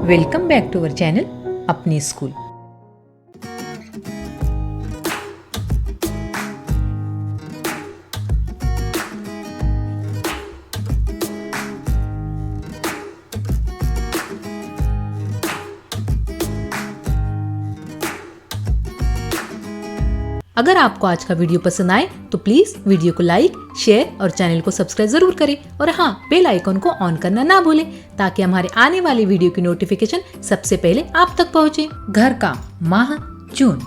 Welcome back to our channel अपनी school. अगर आपको आज का वीडियो पसंद आए तो प्लीज वीडियो को लाइक, शेयर और चैनल को सब्सक्राइब जरूर करें और हाँ, बेल आइकन को ऑन करना ना भूलें ताकि हमारे आने वाले वीडियो की नोटिफिकेशन सबसे पहले आप तक पहुँचे। घर का माह जून,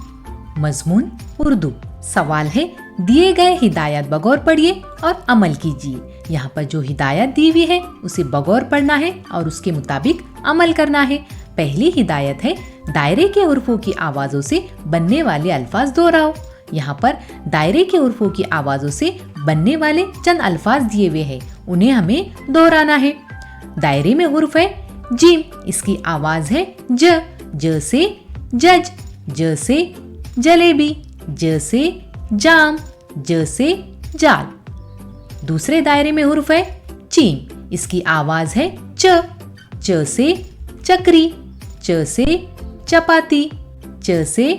मजमून उर्दू। सवाल है, दिए गए हिदायत बगौर पढ़िए और अमल कीजिए। यहाँ पर जो हिदायत दी हुई है उसे बगौर पढ़ना है और उसके मुताबिक अमल करना है। पहली हिदायत है, दायरे के हुर्फों की आवाजों से बनने वाले अल्फाज दोहराओ। यहाँ पर दायरे के हुर्फों की आवाजों से बनने वाले चंद अल्फाज दिए हुए हैं, उन्हें हमें दोहराना है। दायरे में हुर्फ है जीम, इसकी आवाज है ज से जज, ज से जलेबी, ज से जाम, ज से जाल। दूसरे दायरे में हुर्फ है चीम, इसकी आवाज है च से चक्री, च से चपाती, च से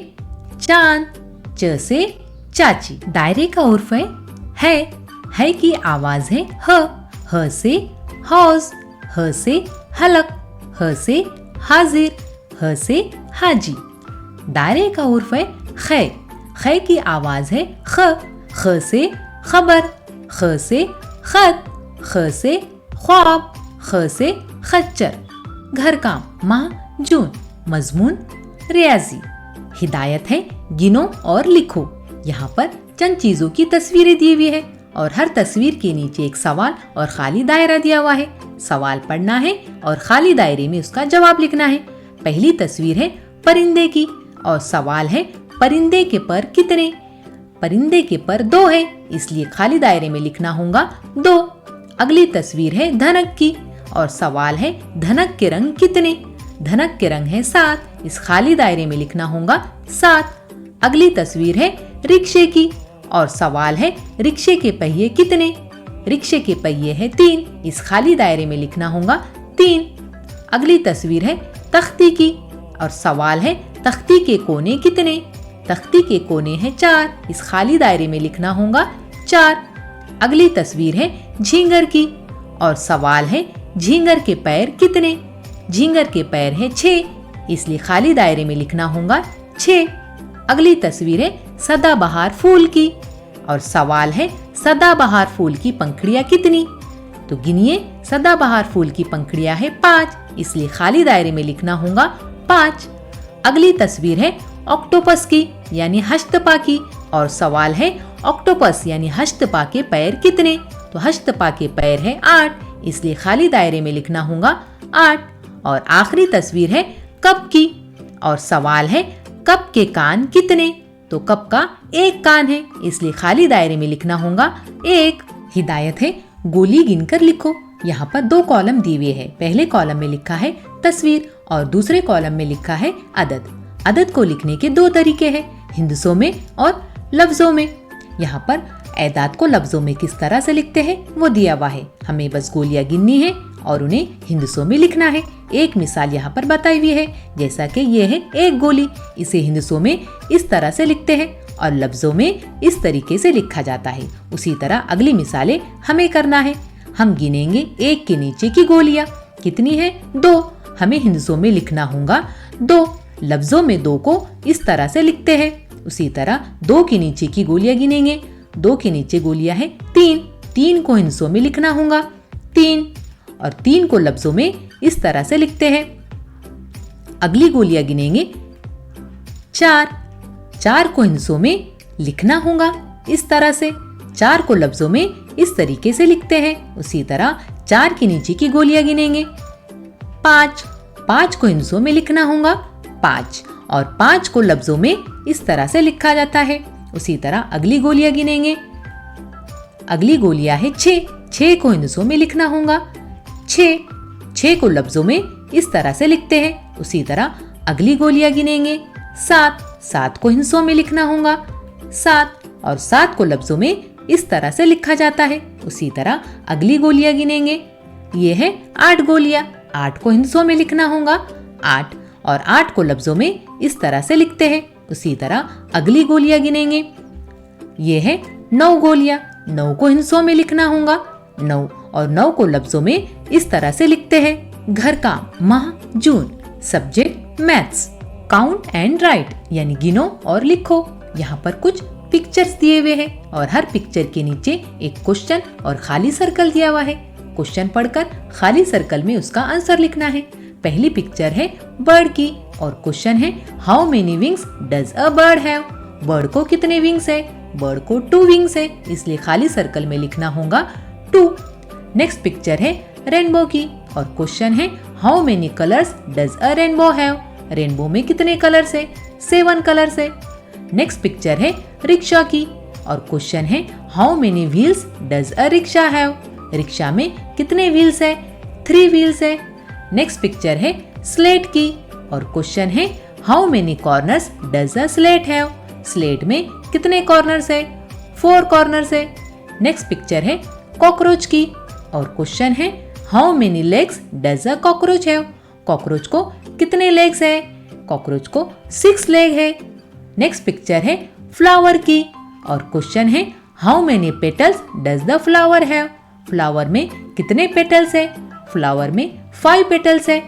चांद, च से चाची। दायरे का उर्फ है की आवाज है ह से हौज, ह से हलक, ह से हाजिर, ह से हाजी। दायरे का उर्फ है ख की आवाज है ख से खबर, ख से खत, ख से ख्वाब, ख से खच्चर। घर काम माह जून, मजमून रियाजी। हिदायत है, गिनो और लिखो। यहाँ पर चंद चीजों की तस्वीरें दी हुई है और हर तस्वीर के नीचे एक सवाल और खाली दायरा दिया हुआ है। सवाल पढ़ना है और खाली दायरे में उसका जवाब लिखना है। पहली तस्वीर है परिंदे की और सवाल है, परिंदे के पर कितने? परिंदे के पर 2 है, इसलिए खाली दायरे में लिखना होगा 2। अगली तस्वीर है धनक की और सवाल है, धनक के रंग कितने? धनक के रंग है 7, इस खाली दायरे में लिखना होगा 7। अगली तस्वीर है रिक्शे की और सवाल है, रिक्शे के पहिए कितने? रिक्शे के पहिए है 3, इस खाली दायरे में लिखना होगा 3। अगली तस्वीर है तख्ती की और सवाल है, तख्ती के कोने कितने? तख्ती के कोने है 4, इस खाली दायरे में लिखना होगा 4। अगली तस्वीर है झींगर की और सवाल है, झींगर के पैर कितने? झींगर के पैर है 6, इसलिए खाली दायरे में लिखना होगा 6। अगली तस्वीर है सदाबहार फूल की और सवाल है, सदाबहार फूल की पंखुड़ियां कितनी? तो गिनिए, सदाबहार फूल की पंखुड़ियां है 5, इसलिए खाली दायरे में लिखना होगा 5। अगली तस्वीर है ऑक्टोपस की यानी हस्तपा की और सवाल है, ऑक्टोपस यानी हस्तपा के पैर कितने? तो हस्तपा के पैर है 8, इसलिए खाली दायरे में लिखना होगा 8। और आखिरी तस्वीर है कप की और सवाल है, कप के कान कितने? तो कप का 1 कान है, इसलिए खाली दायरे में लिखना होगा 1। हिदायत है, गोली गिनकर लिखो। यहाँ पर 2 कॉलम दिए हुए हैं। पहले कॉलम में लिखा है तस्वीर और दूसरे कॉलम में लिखा है अदद। अदद को लिखने के 2 तरीके हैं, हिंदसों में और लफ्जों में। यहाँ पर एदाद को लफ्जों में किस तरह से लिखते हैं वो दिया हुआ है, हमें बस गोलियां गिननी है और उन्हें हिंदसों में लिखना है। एक मिसाल यहाँ पर बताई हुई है, जैसा कि ये है 1 गोली, इसे हिंदसों में इस तरह से लिखते हैं और लफ्जों में इस तरीके से लिखा जाता है। उसी तरह अगली मिसालें हमें करना है। हम गिनेंगे 1 के नीचे की गोलियां कितनी है? 2, हमें हिंदसों में लिखना होगा 2। लफ्जों में 2 को इस तरह से लिखते हैं। उसी तरह 2 के नीचे की गोलियां गिनेंगे, 2 के नीचे गोलियां है 3 को हिंदसों में लिखना होगा 3 और 3 को लफ्जों में इस तरह से लिखते हैं। अगली गोलियां गिनेंगे 4 को हिंदसों में लिखना होगा इस तरह से, 4 को लफ्जों में इस तरीके से लिखते हैं। उसी तरह 4 के नीचे की गोलियां गिनेंगे 5 को हिंदसों में लिखना होगा 5 और 5 को लफ्जों में इस तरह से लिखा जाता है। उसी तरह अगली गोलियां गिनेंगे। अगली गोलियां है 6 को हिंदसों में लिखना होगा 6 को लफ्जों में इस तरह से लिखते हैं। उसी तरह अगली गोलियां गिनेंगे 7 को हिंसों में लिखना होगा 7 और 7 को लफ्जों में इस तरह से लिखा जाता है। उसी तरह अगली गोलियां गिनेंगे, ये है 8 गोलियां, 8 को हिंसों में लिखना होगा 8 और 8 को लफ्जों में इस तरह से लिखते हैं। उसी तरह अगली गोलियां गिनेंगे। ये है 9 गोलियां। 9 को हिंसों में लिखना होगा। 9 और 9 को लफ्जों में इस तरह से लिखते हैं। घर काम माह जून, subject maths, count and write यानी गिनो और लिखो। यहाँ पर कुछ पिक्चर्स दिए हुए हैं और हर पिक्चर के नीचे एक क्वेश्चन और खाली सर्कल दिया हुआ है। क्वेश्चन पढ़कर खाली सर्कल में उसका आंसर लिखना है। पहली पिक्चर है बर्ड की और क्वेश्चन है how many wings does a bird have. Bird को कितने विंग्स है? बर्ड को 2 विंग्स है, इसलिए खाली सर्कल में लिखना होगा 2। नेक्स्ट पिक्चर है रेनबो की और क्वेश्चन है how many colours does a rainbow have. Rainbow में कितने कलर्स है? 7 कलर्स है। नेक्स्ट पिक्चर है रिक्शा की और क्वेश्चन है how many wheels does a rickshaw have. Rickshaw में कितने व्हील्स है? 3 व्हील्स है। नेक्स्ट पिक्चर है स्लेट की और क्वेश्चन है how many corners does a slate have. Slate में कितने कॉर्नर्स है? 4 कॉर्नर्स है। नेक्स्ट पिक्चर है कॉकरोच की और क्वेश्चन है how many legs does a cockroach have. Cockroach को कितने लेग्स है? कॉकरोच को 6 लेग है। नेक्स्ट पिक्चर है फ्लावर की और क्वेश्चन है how many petals does the flower have. Flower में कितने पेटल्स है? फ्लावर में 5 पेटल्स है।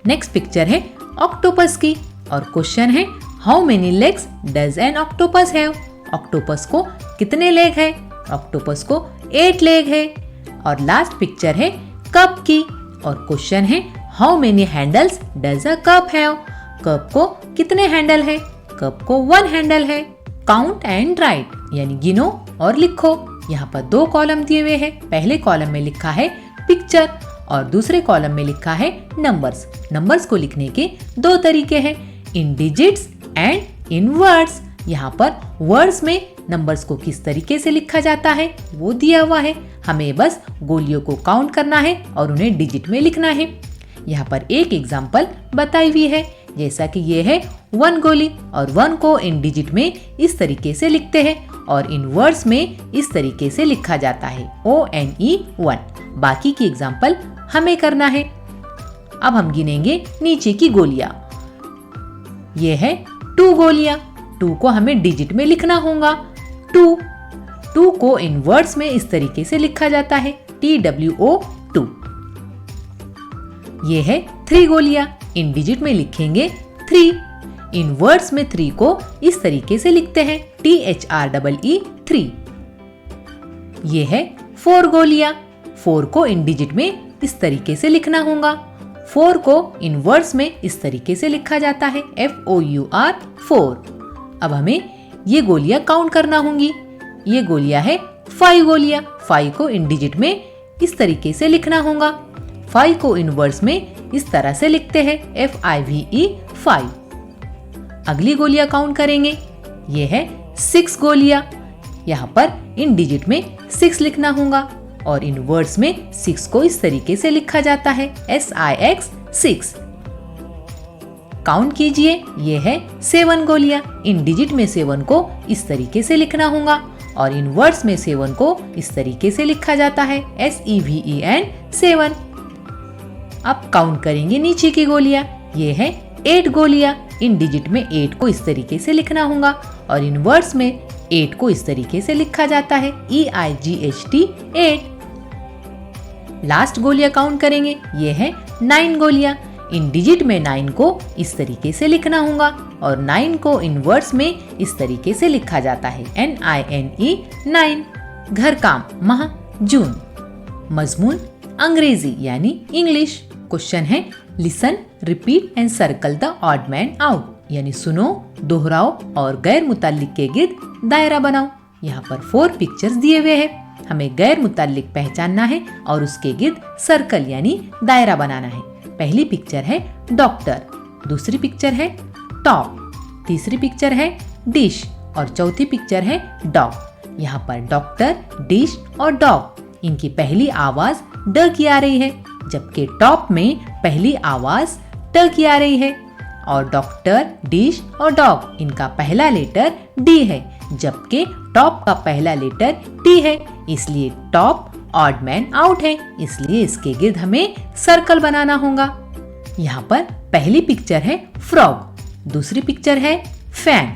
नेक्स्ट पिक्चर है ऑक्टोपस की और क्वेश्चन है how many legs does N octopus have. Octopus को कितने लेग है? ऑक्टोपस को 8 लेग है। और लास्ट पिक्चर है कप की और क्वेश्चन है how many handles does a cup have. Cup को कितने हैंडल है? कप को 1 हैंडल है। काउंट एंड राइट यानी गिनो और लिखो। यहाँ पर 2 कॉलम दिए हुए हैं। पहले कॉलम में लिखा है पिक्चर और दूसरे कॉलम में लिखा है नंबर्स। नंबर्स को लिखने के 2 तरीके हैं, इन डिजिट्स एंड इन वर्ड्स। यहाँ पर वर्ड्स में नंबर्स को किस तरीके से लिखा जाता है वो दिया हुआ है। हमें बस गोलियों को काउंट करना है और उन्हें डिजिट में लिखना है। यहाँ पर एक एग्जाम्पल बताई हुई है, जैसा कि ये है 1 गोली और 1 को इन डिजिट में इस तरीके से लिखते हैं और इन वर्ड्स में इस तरीके से लिखा जाता है ONE 1। बाकी की एग्जाम्पल हमें करना है। अब हम गिनेंगे नीचे की गोलियां। ये है 2 गोलियां। 2 को हमें डिजिट में लिखना होगा 2 को इन वर्ड्स में इस तरीके से लिखा जाता है TWO 2। ये है 3 गोलियां। इन डिजिट में लिखेंगे 3। इन वर्ड्स में 3 को इस तरीके से लिखते हैं THREE 3। ये है 4 गोलियां। 4 को इन डिजिट में इस तरीके से लिखना होगा। 4 को इन वर्ड्स में इस तरीके से लिखा जाता है FOUR 4। अब हमें ये गोलियां काउंट करना होंगी। ये गोलियां है 5 गोलियां। 5 को इन डिजिट में इस तरीके से लिखना होगा। 5 को इन वर्ड्स में इस तरह से लिखते हैं FIVE 5। अगली गोलियां काउंट करेंगे। ये है 6 गोलियां। यहाँ पर इन डिजिट में 6 लिखना होगा और इन वर्ड्स में 6 को इस तरीके से लिखा जाता है SIX 6। काउंट कीजिए। ये है 7 गोलियां। इन डिजिट में 7 को इस तरीके से लिखना होगा और इन वर्ड्स में 7 को इस तरीके से लिखा जाता है SEVEN 7। अब काउंट करेंगे नीचे की गोलियां। ये है 8 गोलियां। इन डिजिट में 8 को इस तरीके से लिखना होगा और इन वर्ड्स में 8 को इस तरीके से लिखा जाता है EIGHT 8। लास्ट गोलियां काउंट करेंगे। ये है 9 गोलियां। इन डिजिट में 9 को इस तरीके से लिखना होगा और 9 को इन वर्ड्स में इस तरीके से लिखा जाता है NINE 9। घर काम माह जून। मजमून अंग्रेजी यानी इंग्लिश। क्वेश्चन है listen repeat and circle the odd man out यानी सुनो, दोहराओ और गैर मुताल्लिक के गिर्द दायरा बनाओ। यहाँ पर 4 पिक्चर्स दिए हुए हैं। हमें गैर मुताल्लिक पहचानना है और उसके गिर्द सर्कल यानी दायरा बनाना है। पहली पिक्चर है डॉक्टर, दूसरी पिक्चर है टॉप, तीसरी पिक्चर है डिश और चौथी पिक्चर है डॉग। यहाँ पर डॉक्टर, डिश और डॉग इनकी पहली आवाज ड की आ रही है, जबकि टॉप में पहली आवाज ट की आ रही है और डॉक्टर, डिश और डॉग इनका पहला लेटर डी है, जबकि टॉप का पहला लेटर टी है। इसलिए टॉप ऑड मैन आउट है, इसलिए इसके गिर्द हमें सर्कल बनाना होगा। यहाँ पर पहली पिक्चर है फ्रॉग, दूसरी पिक्चर है फैन,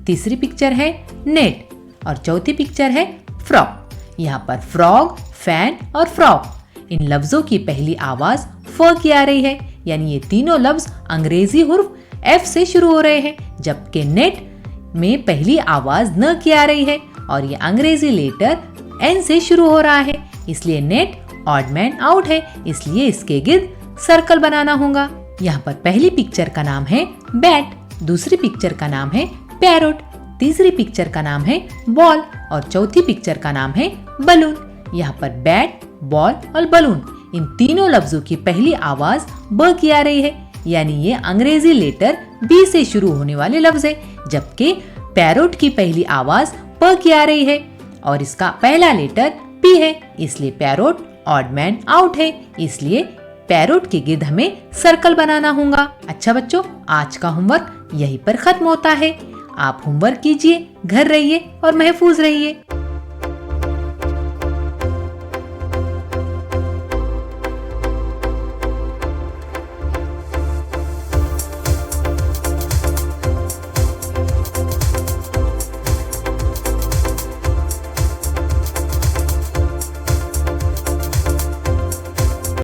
तीसरी पिक्चर है नेट और चौथी पिक्चर है फ्रॉग। यहाँ पर फ्रॉग, फैन और फ्रॉग इन लफ्जों की पहली आवाज फ की आ रही है, यानी ये तीनों लफ्ज अंग्रेजी हुर्फ F से शुरू हो रहे हैं, जबकि नेट में पहली आवाज न की आ रही है और ये अंग्रेजी लेटर N से शुरू हो रहा है, इसलिए नेट ऑड मैन आउट है, इसलिए इसके गिर्द सर्कल बनाना होगा। यहाँ पर पहली पिक्चर का नाम है बैट, दूसरी पिक्चर का नाम है पैरोट, तीसरी पिक्चर का नाम है बॉल और चौथी पिक्चर का नाम है बलून। यहाँ पर बैट, बॉल और बलून इन तीनों लफ्जों की पहली आवाज ब की आ रही है, यानी ये अंग्रेजी लेटर बी से शुरू होने वाले लफ्ज है, जबकि पैरोट की पहली आवाज प की आ रही है और इसका पहला लेटर पी है, इसलिए पैरोट ऑड मैन आउट है, इसलिए पैरोट के गिर्द हमें सर्कल बनाना होगा। अच्छा बच्चों, आज का होमवर्क यहीं पर खत्म होता है। आप होमवर्क कीजिए, घर रहिए और महफूज रहिए।